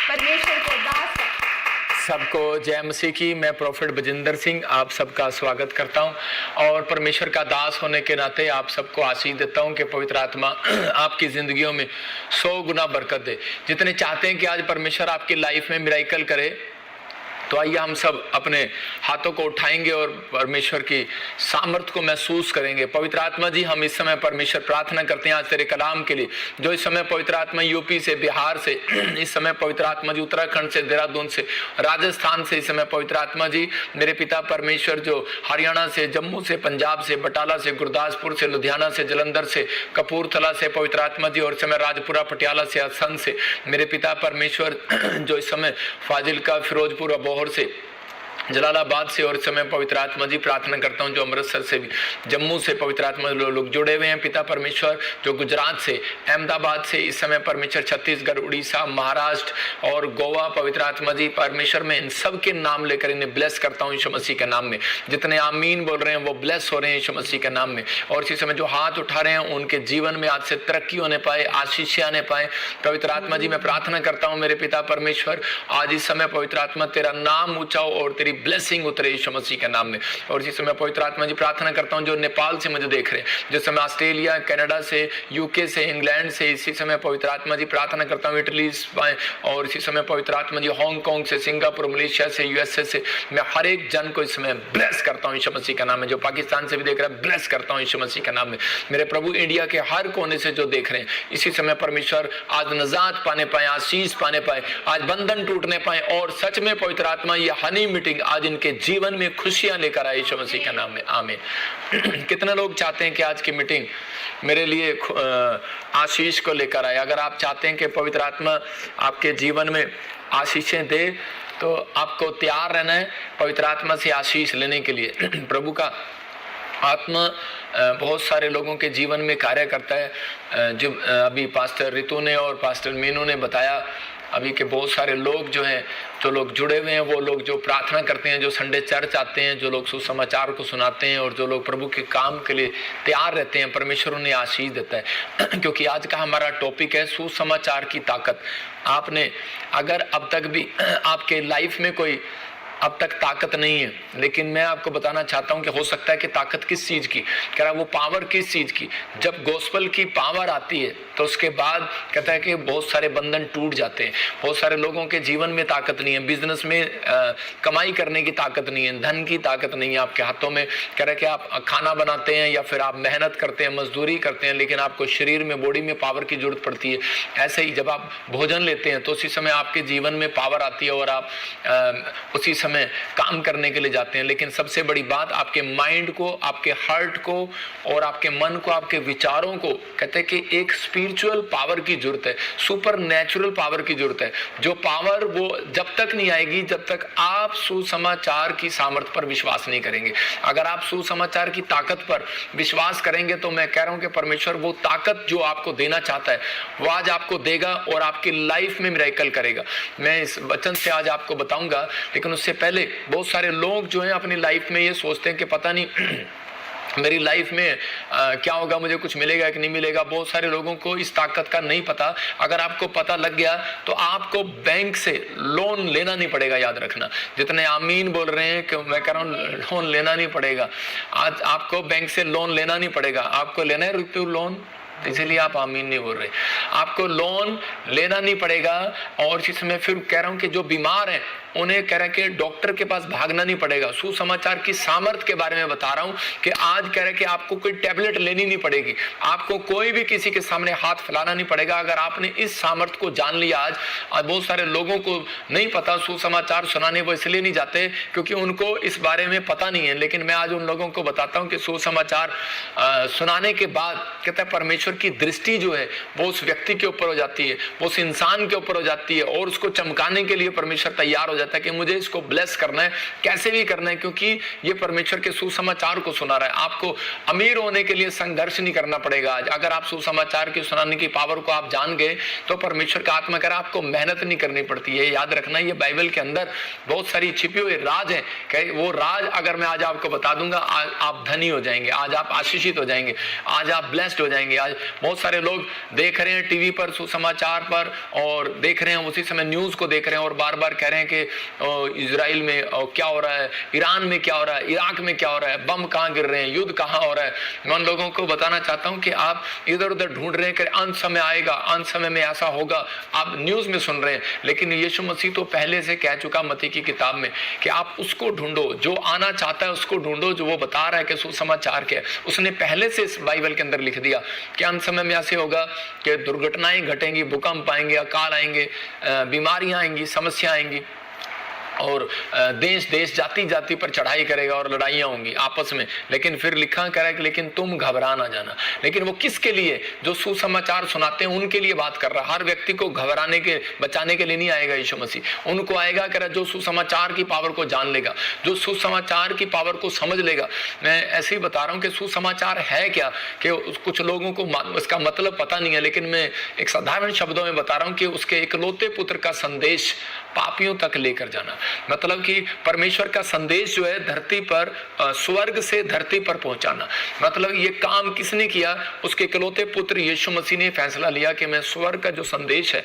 परमेश्वर को दास सबको जय मसीह की। मैं प्रोफेट बजिंदर सिंह आप सबका स्वागत करता हूं और परमेश्वर का दास होने के नाते आप सबको आशीष देता हूं कि पवित्र आत्मा आपकी जिंदगियों में 100 गुना बरकत दे। जितने चाहते हैं कि आज परमेश्वर आपकी लाइफ में मिराइकल करे, तो आइए हम सब अपने हाथों को उठाएंगे और परमेश्वर की सामर्थ को महसूस करेंगे। पवित्र आत्मा जी, हम इस समय परमेश्वर प्रार्थना करते हैं आज तेरे कलाम के लिए, जो इस समय पवित्र आत्मा यूपी से, बिहार से, इस समय पवित्र आत्मा जी उत्तराखंड से, देहरादून से, राजस्थान से, इस समय पवित्र आत्मा जी मेरे पिता परमेश्वर जो हरियाणा से, जम्मू से, पंजाब से, बटाला से, गुरदासपुर से, लुधियाना से, जलंधर से, कपूरथला से पवित्र आत्मा जी, और इस समय राजपुरा, पटियाला से, असम से मेरे पिता परमेश्वर जो इस समय फाजिल्का, फिरोजपुर, अबोहर से, जलालाबाद से, और इस समय पवित्र आत्मा जी प्रार्थना करता हूं जो अमृतसर से भी, जम्मू से पवित्र आत्मा लोग जुड़े हुए हैं पिता परमेश्वर, जो गुजरात से, अहमदाबाद से, इस समय परमेश्वर छत्तीसगढ़, उड़ीसा, महाराष्ट्र और गोवा पवित्र आत्मा जी परमेश्वर में इन सब के नाम लेकर इन्हें ब्लेस करता हूं यीशु मसीह के नाम में। जितने आमीन बोल रहे हैं वो ब्लेस हो रहे हैं यीशु मसीह के नाम में। और इसी समय जो हाथ उठा रहे हैं उनके जीवन में आज से तरक्की होने पाए, आशीष आने पाए। पवित्र आत्मा जी मैं प्रार्थना करता हूं मेरे पिता परमेश्वर, आज इस समय पवित्र आत्मा तेरा नाम ऊंचा हो और तेरी ब्लेसिंग उतरे यीशु मसीह के नाम में। और इसी समय पवित्र आत्मा जी प्रार्थना करता हूं जो नेपाल से मुझे देख रहे हैं, जिस समय ऑस्ट्रेलिया, कनाडा से, यूके से, इंग्लैंड से, इसी समय पवित्र आत्मा जी प्रार्थना करता हूं इटली, और इसी समय पवित्र आत्मा जी हांगकांग से, सिंगापुर, मलेशिया से, यूएसए से, मैं हर एक जन को इस समय ब्लेस करता हूं यीशु मसीह के नाम में। जो पाकिस्तान से भी देख रहा है ब्लेस करता हूं यीशु मसीह के नाम में। मेरे प्रभु इंडिया के हर कोने से जो देख रहे हैं इसी समय परमेश्वर आज नजात पाने पाए, आशीष पाने पाए, आज बंधन टूटने पाए, और सच में पवित्र आत्मा ये हनी मीटिंग आज इनके जीवन में खुशियां लेकर आए यीशु मसीह के नाम में, आमीन। कितने लोग चाहते हैं कि आज की मीटिंग मेरे लिए आशीष को लेकर आए? अगर आप चाहते हैं कि पवित्र आत्मा आपके जीवन में आशीषें दे तो आपको तैयार रहना है पवित्र आत्मा से आशीष लेने के लिए। प्रभु का आत्मा बहुत सारे लोगों के जीवन में कार्य करता है। जो अभी पास्टर रितु ने और पास्टर मीनू ने बताया अभी के बहुत सारे लोग जो हैं, जो लोग जुड़े हुए हैं, वो लोग जो प्रार्थना करते हैं, जो संडे चर्च आते हैं, जो लोग सुसमाचार को सुनाते हैं, और जो लोग प्रभु के काम के लिए तैयार रहते हैं, परमेश्वर उन्हें आशीष देता है। क्योंकि आज का हमारा टॉपिक है सुसमाचार की ताकत। आपने अगर अब तक भी आपके लाइफ में कोई अब तक ताकत नहीं है, लेकिन मैं आपको बताना चाहता हूं कि हो सकता है कि ताकत किस चीज की, कह रहा वो पावर किस चीज की। जब गॉस्पेल की पावर आती है तो उसके बाद कहता है कि बहुत सारे बंधन टूट जाते हैं। बहुत सारे लोगों के जीवन में ताकत नहीं है, बिजनेस में कमाई करने की ताकत नहीं है, धन की ताकत नहीं है आपके हाथों में। कह रहा है कि आप खाना बनाते हैं या फिर आप मेहनत करते हैं, मजदूरी करते हैं, लेकिन आपको शरीर में, बॉडी में पावर की जरूरत पड़ती है। ऐसे ही जब आप भोजन लेते हैं तो उसी समय आपके जीवन में पावर आती है और आप उसी समय काम करने के लिए जाते हैं। लेकिन सबसे बड़ी बात आपके माइंड को, आपके हार्ट को और आपके मन को, आपके विचारों को कहते हैं कि एक स्पिरिचुअल पावर की जरूरत है, सुपर नेचुरल पावर की जरूरत है। जो पावर वो जब तक नहीं आएगी जब तक आप सुसमाचार की सामर्थ्य पर विश्वास नहीं करेंगे। अगर आप सुसमाचार की ताकत पर विश्वास करेंगे तो मैं कह रहा हूं कि परमेश्वर वो ताकत जो आपको देना चाहता है वो आज आपको देगा और आपकी लाइफ में मिरेकल करेगा। मैं इस वचन से आज आपको बताऊंगा, लेकिन उससे पहले बहुत सारे लोग जो हैं अपनी लाइफ में ये सोचते हैं कि पता नहीं मेरी लाइफ में क्या होगा, मुझे कुछ मिलेगा कि नहीं मिलेगा। बहुत सारे लोगों को इस ताकत का नहीं पता। अगर आपको पता लग गया तो आपको बैंक से लोन लेना नहीं पड़ेगा। याद रखना, जितने आमीन बोल रहे हैं कि मैं कह रहा हूँ लोन लेना नहीं पड़ेगा। आज आपको बैंक से लोन लेना नहीं पड़ेगा। आपको लेना है रुपये लोन, इसलिए आप आमीन नहीं बोल रहे। आपको लोन लेना नहीं पड़ेगा। और इसी समय फिर कह रहा हूं कि जो बीमार हैं उन्हें कह रहा है कि डॉक्टर के पास भागना नहीं पड़ेगा। सुसमाचार की सामर्थ के बारे में बता रहा हूं कि आज कह रहा है कि आपको कोई टैबलेट लेनी नहीं पड़ेगी, आपको कोई भी किसी के सामने हाथ फैलाना नहीं पड़ेगा। अगर आपने इस सामर्थ को जान लिया आज बहुत सारे लोगों को नहीं पता, सुसमाचार सुनाने वो इसलिए नहीं जाते क्योंकि उनको इस बारे में पता नहीं है। लेकिन मैं आज उन लोगों को बताता हूं कि सुसमाचार सुनाने के बाद कहता है परमेश्वर की दृष्टि जो है वो उस व्यक्ति के ऊपर हो जाती है, वो उस इंसान के ऊपर हो जाती है, और उसको चमकाने के लिए परमेश्वर तैयार हो जाता है कि मुझे इसको ब्लेस करना है, कैसे भी करना है, क्योंकि ये परमेश्वर के सुसमाचार को सुना रहा है। आपको अमीर होने के लिए संघर्ष नहीं करना पड़ेगा। आज अगर आप सुसमाचार की सुनाने की पावर को आप जान गए तो परमेश्वर का आत्मा कह रहा है आपको मेहनत नहीं करनी पड़ती है। याद रखना, ये बाइबल के अंदर बहुत सारी छिपी हुई राज है। वो राज अगर मैं आज आपको बता दूंगा, आज आप धनी हो जाएंगे, आज आप आशीषित हो जाएंगे, आज आप ब्लेस्ड हो जाएंगे। आज बहुत सारे लोग देख रहे हैं टीवी पर, सुसमाचार पर, और देख रहे हैं उसी समय न्यूज को देख रहे हैं और बार बार कह रहे हैं कि इजराइल में क्या हो रहा है, ईरान में क्या हो रहा है, इराक में क्या हो रहा है, बम कहाँ गिर रहे हैं, युद्ध कहाँ हो रहा है। मैं उन लोगों को बताना चाहता हूं कि आप इधर उधर ढूंढ रहे हैं कि अंत समय आएगा, अंत समय में ऐसा होगा, आप न्यूज में सुन रहे हैं, लेकिन यीशु मसीह तो पहले से कह चुका मत्ती की किताब में कि आप उसको ढूंढो, जो आना चाहता है उसको ढूंढो, जो वो बता रहा है कि सुसमाचार क्या है। उसने पहले से इस बाइबल के अंदर लिख दिया कि अंत समय में ऐसे होगा कि दुर्घटनाएं घटेंगी, भूकंप आएंगे, अकाल आएंगे, बीमारियां आएंगी, समस्या आएंगी, और देश देश जाति जाति पर चढ़ाई करेगा और लड़ाइयाँ होंगी आपस में। लेकिन फिर लिखा करा कि लेकिन तुम घबरा ना जाना। लेकिन वो किसके लिए? जो सुसमाचार सुनाते हैं उनके लिए बात कर रहा है। हर व्यक्ति को घबराने के बचाने के लिए नहीं आएगा यीशु मसीह। उनको आएगा करा जो सुसमाचार की पावर को जान लेगा, जो सुसमाचार की पावर को समझ लेगा। मैं ऐसे ही बता रहा हूँ कि सुसमाचार है क्या, कि कुछ लोगों को इसका मतलब पता नहीं है, लेकिन मैं एक साधारण शब्दों में बता रहा हूँ कि उसके इकलौते पुत्र का संदेश पापियों तक लेकर जाना। मतलब कि परमेश्वर का संदेश जो है धरती पर, स्वर्ग से धरती पर पहुंचाना। मतलब ये काम किसने किया? उसके इकलौते पुत्र यीशु मसीह ने फैसला लिया कि मैं स्वर्ग का जो संदेश है